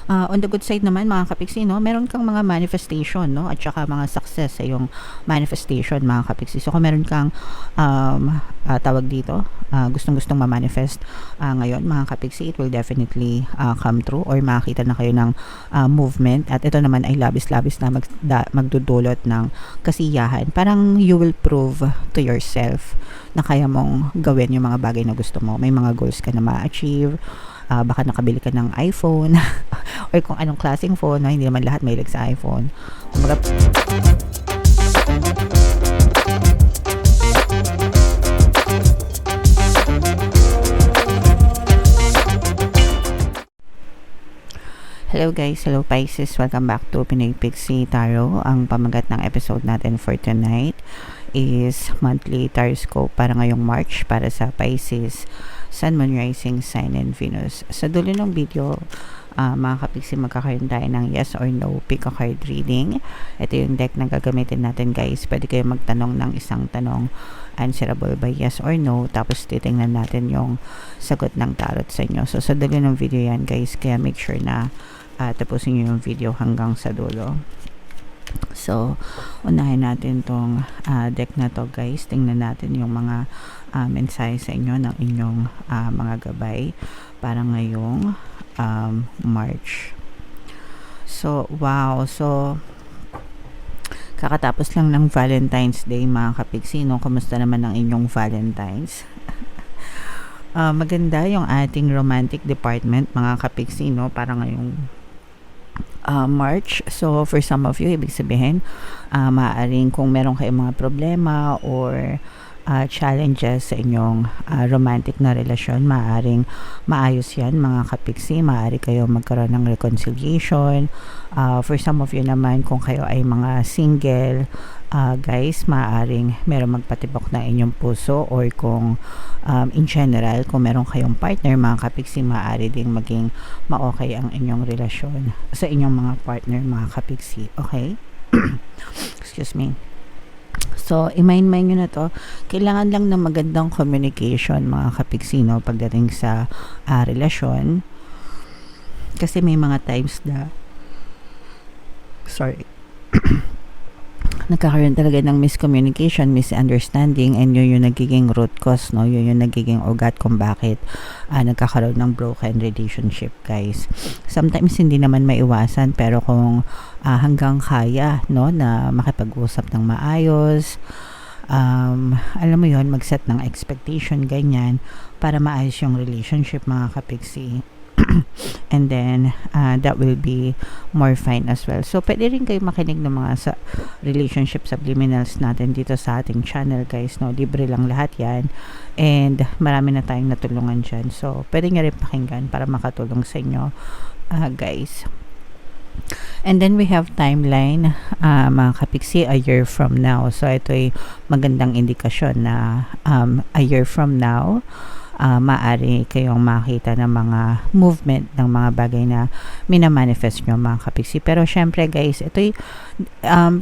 On the good side naman mga kapiksi, no, meron kang mga manifestation, no, at saka mga success sa iyong manifestation mga kapiksi. So kung meron kang tawag dito, gustong-gustong ma-manifest ngayon mga kapiksi, it will definitely come true, or makakita na kayo ng movement, at ito naman ay labis-labis na magdudulot ng kasiyahan. Parang you will prove to yourself na kaya mong gawin yung mga bagay na gusto mo. May mga goals ka na ma-achieve, baka nakabili ka ng iPhone or kung anong klaseng phone, no? Hindi naman lahat mahilig sa iPhone. Kumbaga, hello guys, hello Pisces, welcome back to Pinoy Pixie Tarot. Ang pamagat ng episode natin for tonight is monthly taroscope para ngayong March para sa Pisces, Sun, Moon, Rising, Sign, and Venus. Sa dulo ng video, mga kapiksi, magkakaroon tayo ng yes or no pick a card reading. Ito yung deck na gagamitin natin guys. Pwede kayo magtanong ng isang tanong, answerable by yes or no, tapos titingnan natin yung sagot ng tarot sa inyo. So sa dulo ng video yan guys, kaya make sure na tapusin nyo yung video hanggang sa dulo. So unahin natin tong deck na to guys. Tingnan natin yung mga mensahe sa inyo ng inyong mga gabay para ngayong March. So wow, so kakatapos lang ng Valentine's Day mga kapiksi, no? Kamusta naman ang inyong Valentine's? Maganda yung ating romantic department mga kapiksi, no? Para ngayong March. So for some of you, ibig sabihin maaaring kung meron kayong mga problema or challenges sa inyong romantic na relasyon, maaaring maayos yan mga kapiksi. Maaari kayo magkaroon ng reconciliation. For some of you naman, kung kayo ay mga single guys, maaaring meron magpatibok na inyong puso, or kung in general, kung meron kayong partner mga kapiksi, maaari ding maging ma-okay ang inyong relasyon sa inyong mga partner mga kapiksi. Okay? Excuse me. So, i-mind nyo na to. Kailangan lang ng magandang communication mga kapiksi, no, pagdating sa relasyon. Kasi may mga times na nagkakaroon talaga ng miscommunication, misunderstanding, and yun yung nagiging root cause, no? Yun yung nagiging ugat kung bakit nagkakaroon ng broken relationship, guys. Sometimes hindi naman maiwasan, pero kung hanggang kaya, no, na makipag-usap ng maayos, alam mo yun, mag-set ng expectation, ganyan, para maayos yung relationship mga kapiksi. And then that will be more fine as well. So pwede rin kayo makinig ng mga relationship subliminals natin dito sa ating channel guys, no? Libre lang lahat yan, and marami na tayong natulungan dyan. So pwede nga rin pakinggan para makatulong sa inyo guys. And then we have timeline mga kapiksi, a year from now. So ito ay magandang indikasyon na a year from now, maaari kayong makita ng mga movement ng mga bagay na minamanifest nyo mga kapiksi. Pero syempre guys, ito'y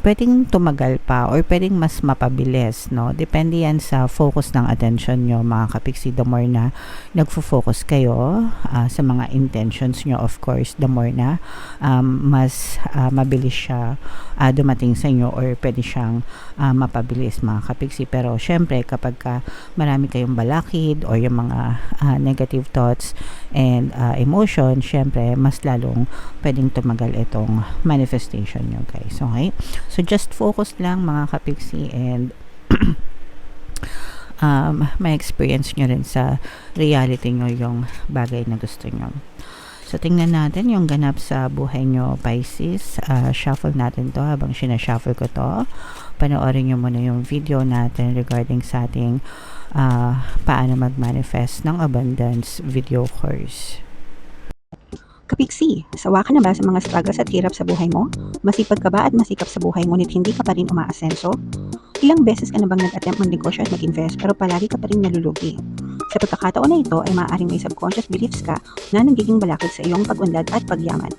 pwedeng tumagal pa or pwedeng mas mapabilis, no? Depende yan sa focus ng attention nyo mga kapiksi. The more na nagfo-focus kayo sa mga intentions nyo, of course, the more na mas mabilis siya dumating sa inyo, or pwede siyang mapabilis mga kapiksi. Pero syempre kapag marami kayong balakid or yung mga negative thoughts and emotion, syempre mas lalong pwedeng tumagal itong manifestation nyo guys. Okay, so just focus lang mga kapiksi, and may experience nyo rin sa reality nyo yung bagay na gusto nyo. So tingnan natin yung ganap sa buhay nyo Pisces. Shuffle natin to. Habang sinashuffle ko to, panoorin nyo muna yung video natin regarding sa ating paano mag-manifest ng abundance video course. Kapiksi, sawa ka na ba sa mga struggles at hirap sa buhay mo? Masipag ka ba at masikap sa buhay ngunit hindi ka pa rin umaasenso? Ilang beses ka na bang nag-attempt mag-negosyo at mag-invest pero palagi ka pa rin nalulugi? Sa pagkakataon na ito ay maaaring may subconscious beliefs ka na nagiging balakid sa iyong pag-unlad at pagyaman.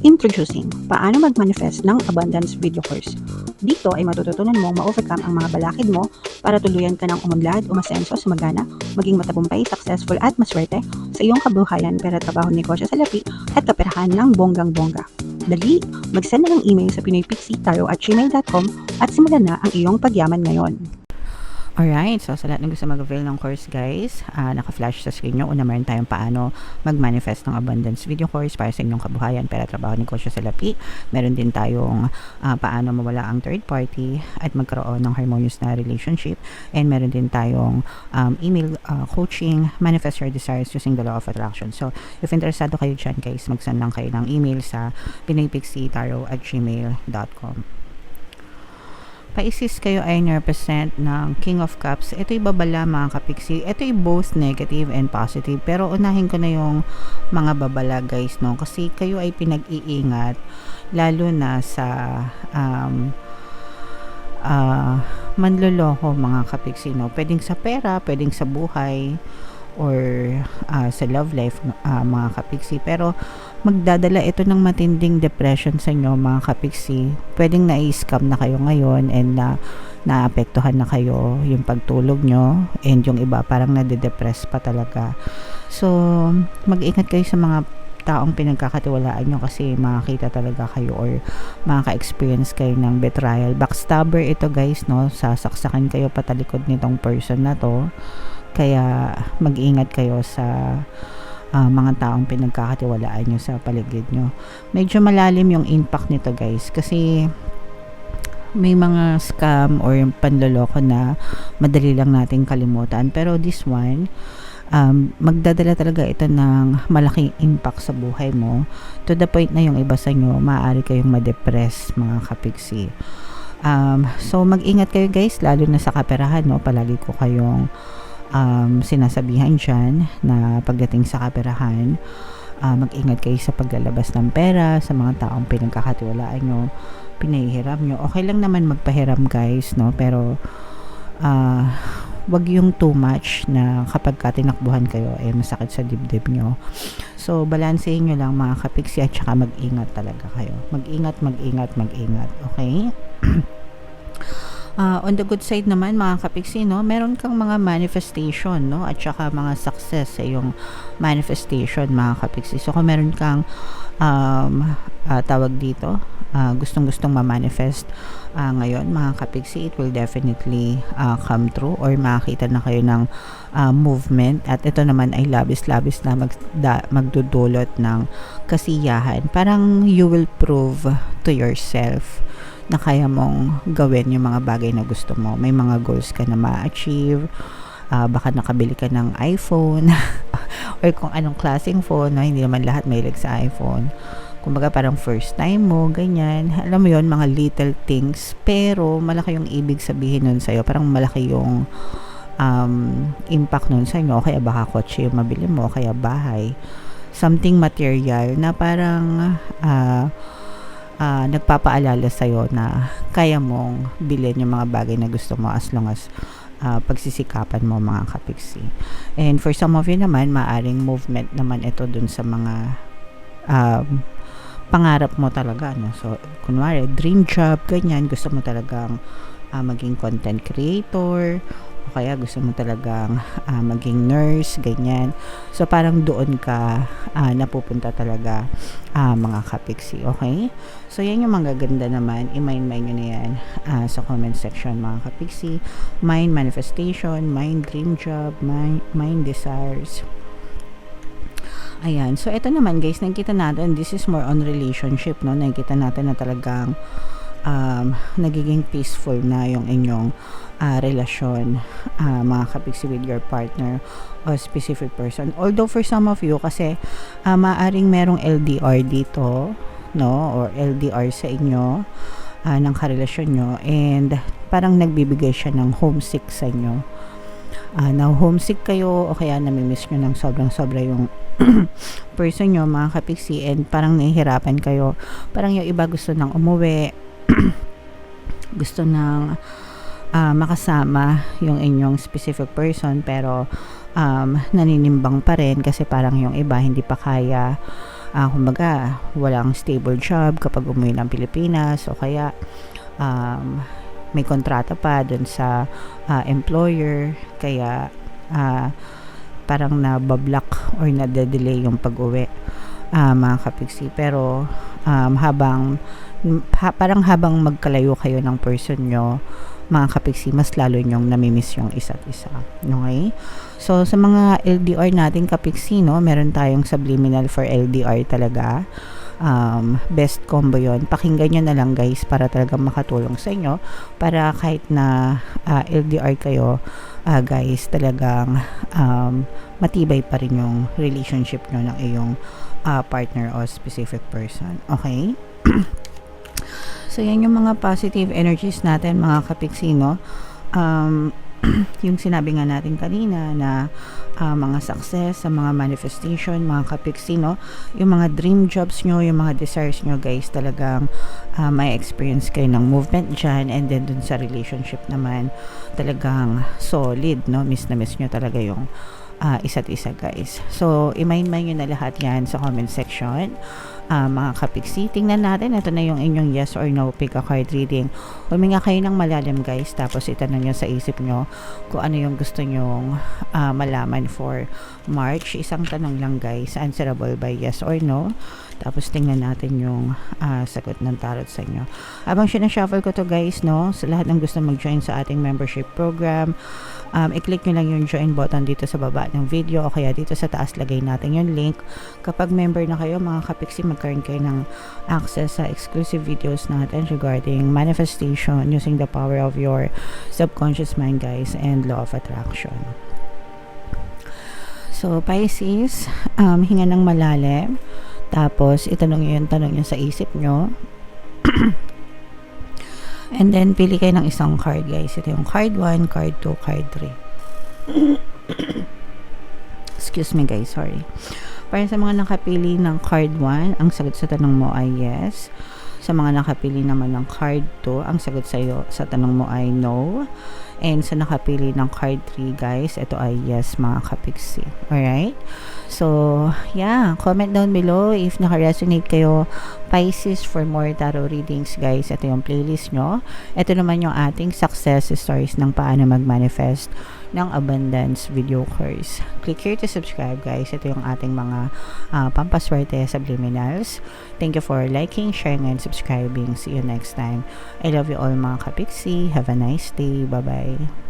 Introducing, paano mag-manifest ng abundance video course. Dito ay matututunan mong ma-overcome ang mga balakid mo para tuluyan ka ng umunlad, umasenso, sumagana, maging matagumpay, successful at maswerte sa iyong kabuhayan, pera, trabaho, negosyo, salapi, at kaperahan ng bonggang-bongga. Dali, mag-send na ng email sa pinoypixie@gmail.com at simulan na ang iyong pagyaman ngayon. Alright, so sa lahat ng gusto mag-avail ng course guys, naka-flash sa screen nyo. Una, meron tayong paano mag-manifest ng abundance video course para sa inyong kabuhayan, pera, trabaho, negosyo, salapi. Meron din tayong paano mawala ang third party at magkaroon ng harmonious na relationship. And meron din tayong email coaching, manifest your desires using the law of attraction. So, if interesado kayo dyan guys, mag-send lang kayo ng email sa pinoypixie@gmail.com. Pisces, kayo ay represent ng King of Cups. Ito'y babala mga kapiksi. Ito'y both negative and positive. Pero unahin ko na yung mga babala guys, no? Kasi kayo ay pinag-iingat. Lalo na sa manloloko mga kapiksi, no? Pwedeng sa pera, pwedeng sa buhay, or sa love life mga kapiksi. Pero magdadala ito ng matinding depression sa inyo mga kapiksi. Pwedeng na-scam na kayo ngayon and naapektuhan na kayo yung pagtulog nyo, and yung iba parang nade-depress pa talaga. So mag-ingat kayo sa mga taong pinagkakatiwalaan nyo kasi makakita talaga kayo or makaka-experience kayo ng betrayal. Backstabber ito guys, no? Sasaksakan kayo patalikod nitong person na to. Kaya mag-ingat kayo sa mga taong pinagkakatiwalaan nyo sa paligid nyo. Medyo malalim yung impact nito guys kasi may mga scam or yung panloloko na madali lang nating kalimutan. Pero this one, magdadala talaga ito ng malaking impact sa buhay mo, to the point na yung iba sa inyo maaari kayong ma-depress mga kapiksi. So mag-ingat kayo guys, lalo na sa kaperahan, no? Palagi ko kayong sinasabihan dyan na pagdating sa kaperahan, mag-ingat kayo sa paglalabas ng pera sa mga taong pinagkakatiwalaan nyo, pinahihiram nyo. Okay lang naman magpahiram guys, no? Pero wag yung too much na kapag tinakbuhan kayo masakit sa dibdib nyo. So balansehin nyo lang mga kapiksi, at saka mag-ingat talaga kayo. Mag-ingat. Okay? On the good side naman mga kapiksi, no, meron kang mga manifestation, no, at saka mga success sa iyong manifestation mga kapiksi. So kung meron kang tawag dito, gustong ma-manifest ngayon mga kapiksi, it will definitely come true, or makakita na kayo ng movement, at ito naman ay labis-labis na magdudulot ng kasiyahan. Parang you will prove to yourself na kaya mong gawin yung mga bagay na gusto mo. May mga goals ka na ma-achieve, baka nakabili ka ng iPhone or kung anong klaseng phone, no? Hindi naman lahat mahilig sa iPhone. Kumbaga parang first time mo, ganyan. Alam mo yon, mga little things, pero malaki yung ibig sabihin nun sa'yo. Parang malaki yung impact nun sa'yo. Kaya baka kotse yung mabili mo, kaya bahay. Something material na parang nagpapaalala sa'yo na kaya mong bilhin yung mga bagay na gusto mo, as long as pagsisikapan mo mga kapiksi. And for some of you naman, maaring movement naman ito dun sa mga pangarap mo talaga, no? So kunwari dream job, ganyan, gusto mo talagang maging content creator, o kaya gusto mo talagang maging nurse, ganyan. So parang doon ka napupunta talaga mga kapiksi, okay? So yan yung mga ganda naman, i-mind nyo na yan sa comment section mga kapiksi. Mind manifestation, mind dream job, mind desires. Ayan, so ito naman guys, nakikita natin, this is more on relationship, no? Nakikita natin na talagang nagiging peaceful na yung inyong relasyon mga kapiksi with your partner or specific person. Although for some of you kasi maaring merong LDR dito, no, or LDR sa inyo ng karelasyon nyo, and parang nagbibigay siya ng homesick sa inyo. Now homesick kayo o kaya namimiss nyo ng sobrang sobra yung person nyo mga kapiksi, and parang nahihirapan kayo. Parang yung iba gusto nang umuwi gusto nang makasama yung inyong specific person, pero naninimbang pa rin kasi parang yung iba hindi pa kaya, kumbaga walang stable job kapag umuwi ng Pilipinas, o kaya may kontrata pa dun sa employer, kaya parang nabablock or na-delay yung pag-uwi, mga kapiksi. Pero parang habang magkalayo kayo ng person nyo, mga kapiksi, mas lalo nyong namimiss yung isa't isa. Okay? So, sa mga LDR natin kapiksi, no, meron tayong subliminal for LDR talaga. Best combo yon. Pakinggan nyo na lang guys para talagang makatulong sa inyo, para kahit na LDR kayo, guys, talagang matibay pa rin yung relationship nyo ng iyong partner o specific person. Okay? So, yan yung mga positive energies natin, mga kapiksi, no? Yung sinabi nga natin kanina na mga success, sa mga manifestation, mga kapiksi, no? Yung mga dream jobs nyo, yung mga desires nyo, guys, talagang may experience kayo ng movement dyan. And then, dun sa relationship naman, talagang solid, no? Miss na miss nyo talaga yung isa't isa, guys. So, i-mind nyo na lahat yan sa comment section. Mga kapiksi, tingnan natin, ito na yung inyong yes or no pick a card reading. Huminga kayo ng malalim, guys, tapos itanong nyo sa isip nyo kung ano yung gusto nyong malaman for March. Isang tanong lang, guys, answerable by yes or no. Tapos tingnan natin yung sagot ng tarot sa inyo. Habang sinashuffle ko to, guys, no, sa lahat ng gusto mag-join sa ating membership program, i-click nyo lang yung join button dito sa baba ng video, o kaya dito sa taas lagay natin yung link. Kapag member na kayo, mga kapiksi, magkaroon kayo ng access sa exclusive videos natin regarding manifestation using the power of your subconscious mind, guys, and law of attraction. So, Pisces, hinga ng malalim, tapos itanong nyo yung tanong nyo sa isip nyo. And then, pili kayo ng isang card, guys. Ito yung card 1, card 2, card 3. Excuse me, guys. Sorry. Para sa mga nakapili ng card 1, ang sagot sa tanong mo ay yes. Sa mga nakapili naman ng card 2, ang sagot sa tanong mo ay no. And sa nakapili ng card 3, guys, ito ay yes, mga kapiksi. Alright? So, yeah. Comment down below if naka-resonate kayo, Pisces, for more tarot readings, guys. Ito yung playlist nyo. Ito naman yung ating success stories ng paano mag-manifest ng abundance video course. Click here to subscribe, guys. Ito yung ating mga pampaswerte subliminals. Thank you for liking, sharing, and subscribing. See you next time. I love you all, mga kapiksi. Have a nice day. Bye-bye.